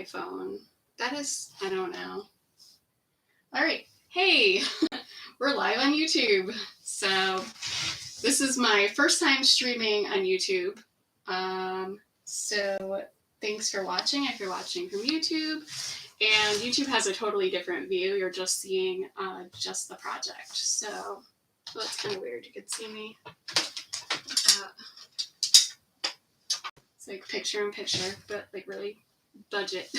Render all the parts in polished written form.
phone. That is, I don't know. All right. Hey, we're live on YouTube. So this is my first time streaming on YouTube. So thanks for watching if you're watching from YouTube. And YouTube has a totally different view. You're just seeing just the project. So that's kind of weird. You could see me. It's like picture in picture, but like really budget.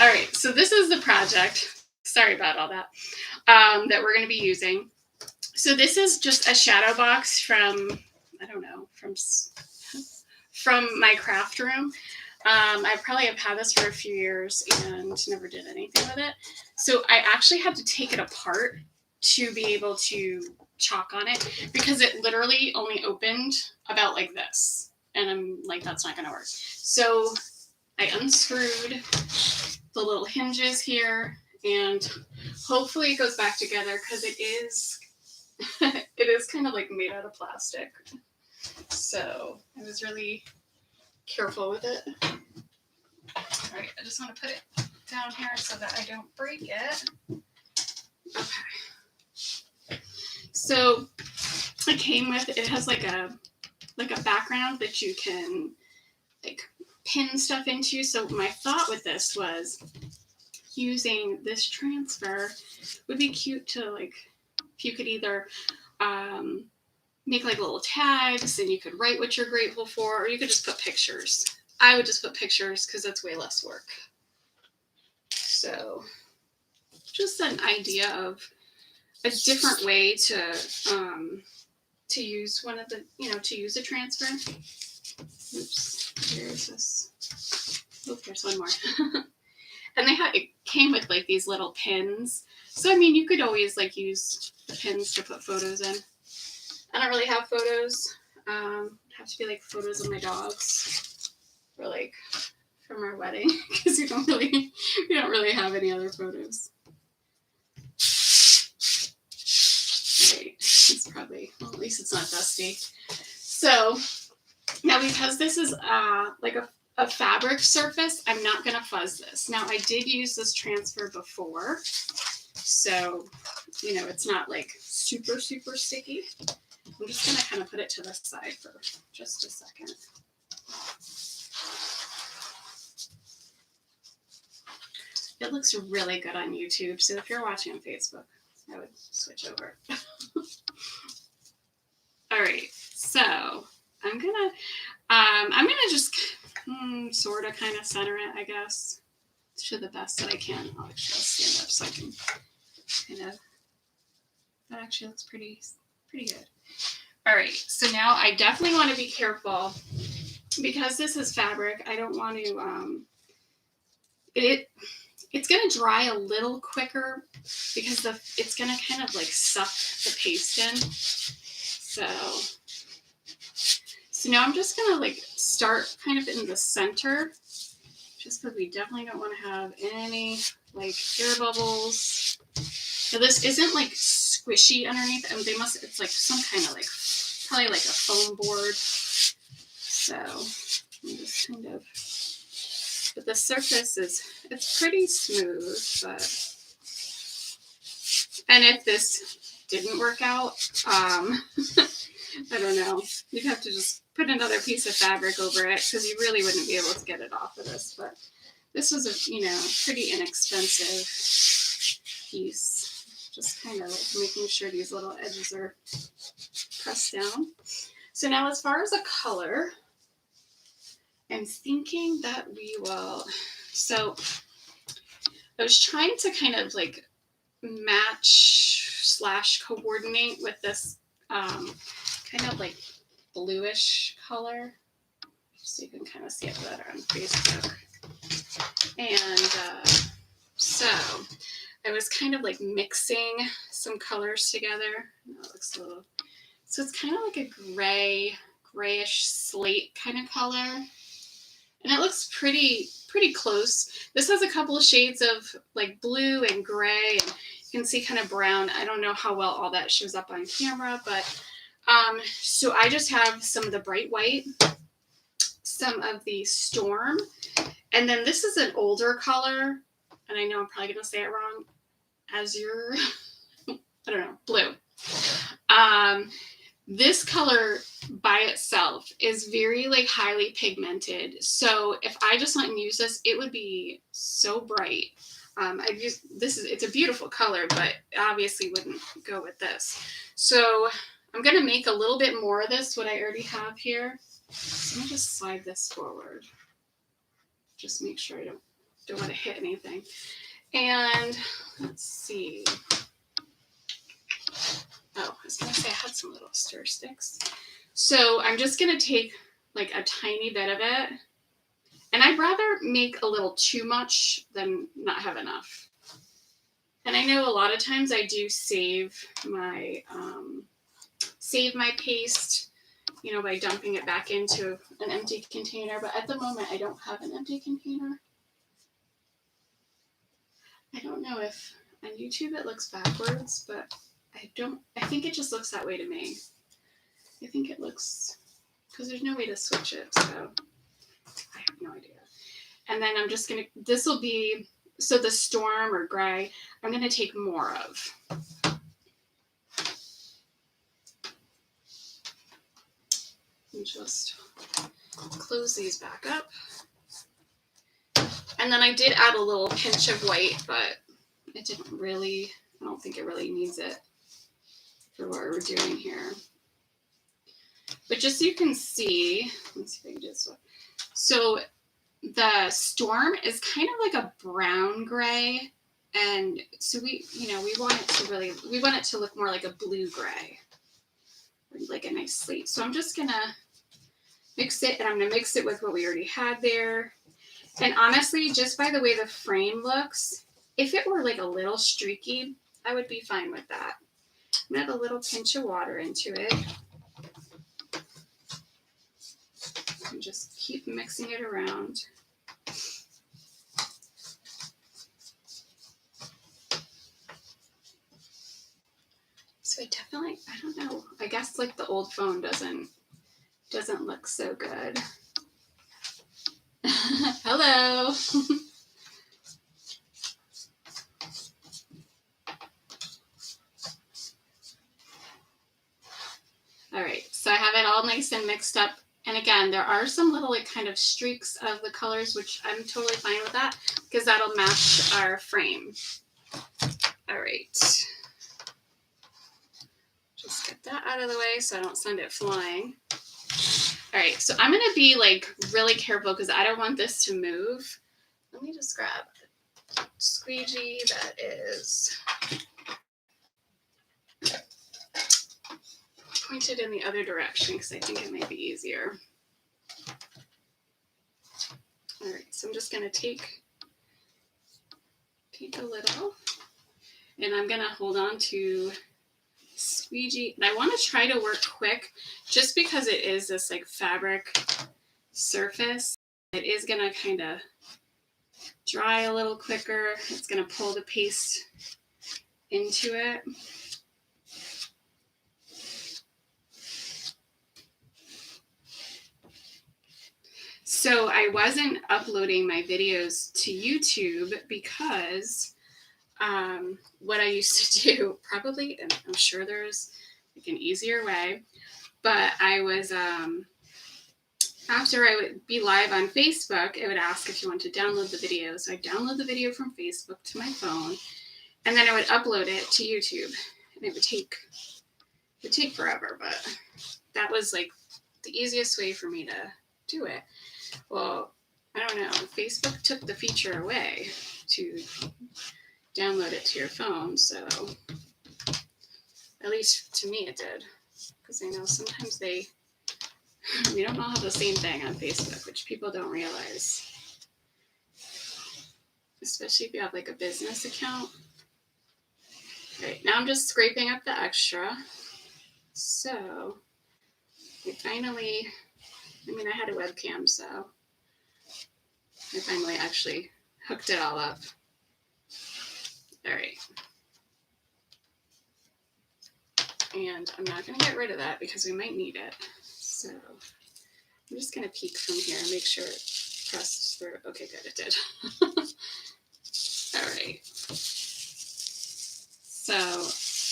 All right, so this is the project. Sorry about all that. That we're going to be using. So this is just a shadow box from, I don't know, from my craft room. I probably have had this for a few years and never did anything with it. So I actually had to take it apart to be able to chalk on it because it literally only opened about like this. And I'm like, that's not going to work. So I unscrewed the little hinges here and hopefully it goes back together because it is kind of like made out of plastic. So I was really careful with it. All right, I just want to put it down here so that I don't break it. Okay. So it came with, it has like a background that you can like pin stuff into. So my thought with this was using this transfer would be cute to like, if you could either make like little tags and you could write what you're grateful for, or you could just put pictures. I would just put pictures because that's way less work. So just an idea of a different way to use one of the, to use a transfer. Oops, here's this. Oh, there's one more. And it came with like these little pins. So, I mean, you could always like use the pins to put photos in. I don't really have photos. Have to be like photos of my dogs or like from our wedding because we don't really have any other photos. Right. It's probably, well, at least it's not dusty. So now because this is like a fabric surface, I'm not going to fuzz this. Now I did use this transfer before, so it's not like super, super sticky. I'm just going to kind of put it to the side for just a second. It looks really good on YouTube, so if you're watching on Facebook, I would switch over. All right, so I'm gonna just sort of kind of center it, I guess, to the best that I can. I'll actually stand up so I can kind of. That actually looks pretty good. All right, so now I definitely want to be careful because this is fabric. I don't want to. It's going to dry a little quicker because it's going to kind of like suck the paste in. So now I'm just going to like start kind of in the center just because we definitely don't want to have any like air bubbles. Now this isn't like squishy underneath. It's like some kind of like, probably like a foam board. So I'm just kind of, but the surface it's pretty smooth, but, and if this didn't work out, I don't know, you'd have to just put another piece of fabric over it because you really wouldn't be able to get it off of this, but this was a, pretty inexpensive piece. Just kind of like making sure these little edges are pressed down. So now as far as a color, I'm thinking that we will, so I was trying to kind of like match / coordinate with this kind of like bluish color, so you can kind of see it better on Facebook. And so I was kind of like mixing some colors together. Oh, it looks a little, so it's kind of like a grayish slate kind of color. And it looks pretty close. This has a couple of shades of like blue and gray, and you can see kind of brown. I don't know how well all that shows up on camera, but so I just have some of the bright white, some of the storm, And then this is an older color, and I know I'm probably going to say it wrong, azure, I don't know, blue. This color by itself is very like highly pigmented. So if I just went and used this, it would be so bright. I've used it's a beautiful color, but obviously wouldn't go with this. So I'm gonna make a little bit more of this, what I already have here. So let me just slide this forward. Just make sure I don't want to hit anything. And let's see. Oh, I was going to say I had some little stir sticks. So I'm just going to take like a tiny bit of it. And I'd rather make a little too much than not have enough. And I know a lot of times I do save my paste, you know, by dumping it back into an empty container. But at the moment, I don't have an empty container. I don't know if on YouTube it looks backwards, but I think it just looks that way to me. I think it looks, because there's no way to switch it, so I have no idea. And then I'm just going to, this will be, so the storm or gray, I'm going to take more of. And just close these back up. And then I did add a little pinch of white, but it didn't really, I don't think it really needs it for what we're doing here. But just so you can see, let's see if I can do this one. So the storm is kind of like a brown gray. And so we want it to look more like a blue gray, or like a nice slate. So I'm just gonna mix it, and I'm gonna mix it with what we already had there. And honestly, just by the way the frame looks, if it were like a little streaky, I would be fine with that. I'm gonna add a little pinch of water into it. And just keep mixing it around. So I definitely, I don't know, I guess like the old phone doesn't look so good. Hello. All right, so I have it all nice and mixed up. And again, there are some little like kind of streaks of the colors, which I'm totally fine with that because that'll match our frame. All right. Just get that out of the way so I don't send it flying. All right, so I'm gonna be like really careful because I don't want this to move. Let me just grab a squeegee that is pointed in the other direction because I think it might be easier. All right, so I'm just gonna take a little, and I'm gonna hold on to squeegee. And I want to try to work quick, just because it is this like fabric surface. It is gonna kind of dry a little quicker. It's gonna pull the paste into it. So I wasn't uploading my videos to YouTube because what I used to do, probably, and I'm sure there's like an easier way, but I was, after I would be live on Facebook, it would ask if you want to download the video. So I download the video from Facebook to my phone, and then I would upload it to YouTube, and it would take forever, but that was like the easiest way for me to do it. Well, I don't know. Facebook took the feature away to download it to your phone, so at least to me it did. Because I know sometimes we don't all have the same thing on Facebook, which people don't realize. Especially if you have like a business account. All right, now I'm just scraping up the extra. So I finally, I had a webcam, so I finally actually hooked it all up. All right. And I'm not going to get rid of that because we might need it. So I'm just going to peek from here and make sure pressed through. Okay, good, it did. All right. So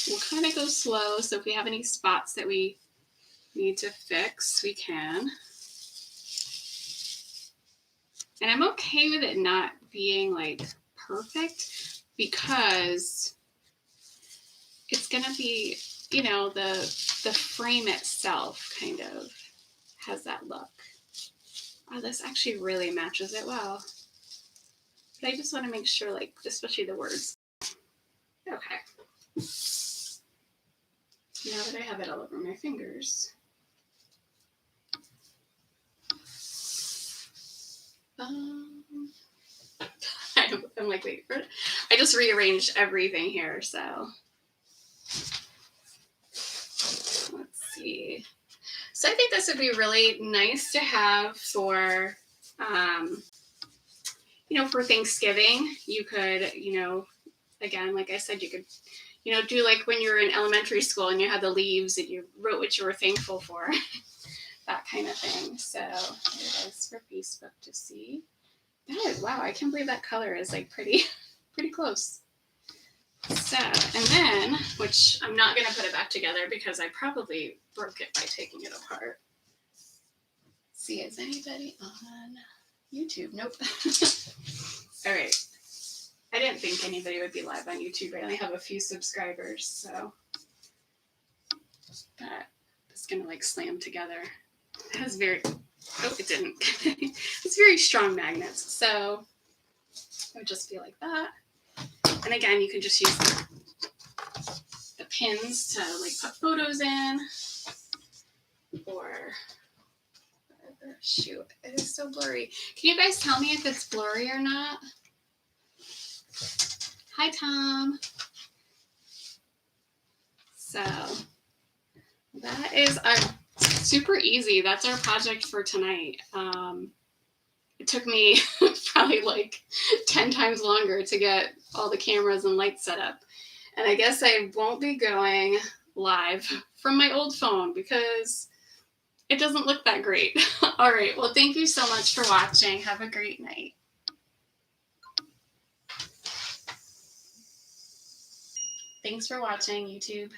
we'll kind of go slow. So if we have any spots that we need to fix, we can. And I'm okay with it not being like perfect because it's going to be, you know, the frame itself kind of has that look. Oh, this actually really matches it well. But I just want to make sure, like, especially the words. Okay. Now that I have it all over my fingers. I'm like, wait for it. I just rearranged everything here, so. Let's see. So I think this would be really nice to have for, you know, for Thanksgiving. You could, you know, again, like I said, you could, you know, do like when you're in elementary school and you had the leaves and you wrote what you were thankful for, that kind of thing. So here it is for Facebook to see. That is, wow, I can't believe that color is like pretty close. So, and then, which I'm not going to put it back together because I probably broke it by taking it apart. See, is anybody on YouTube? Nope. All right. I didn't think anybody would be live on YouTube. I only have a few subscribers, so. But it's going to like slam together. It has very, oh, it didn't. It's very strong magnets. So it would just be like that. And again, you can just use the pins to like put photos in, or shoot, it is so blurry. Can you guys tell me if it's blurry or not? Hi, Tom. So that is super easy. That's our project for tonight. It took me probably like 10 times longer to get all the cameras and lights set up. And I guess I won't be going live from my old phone because it doesn't look that great. All right. Well, thank you so much for watching. Have a great night. Thanks for watching, YouTube.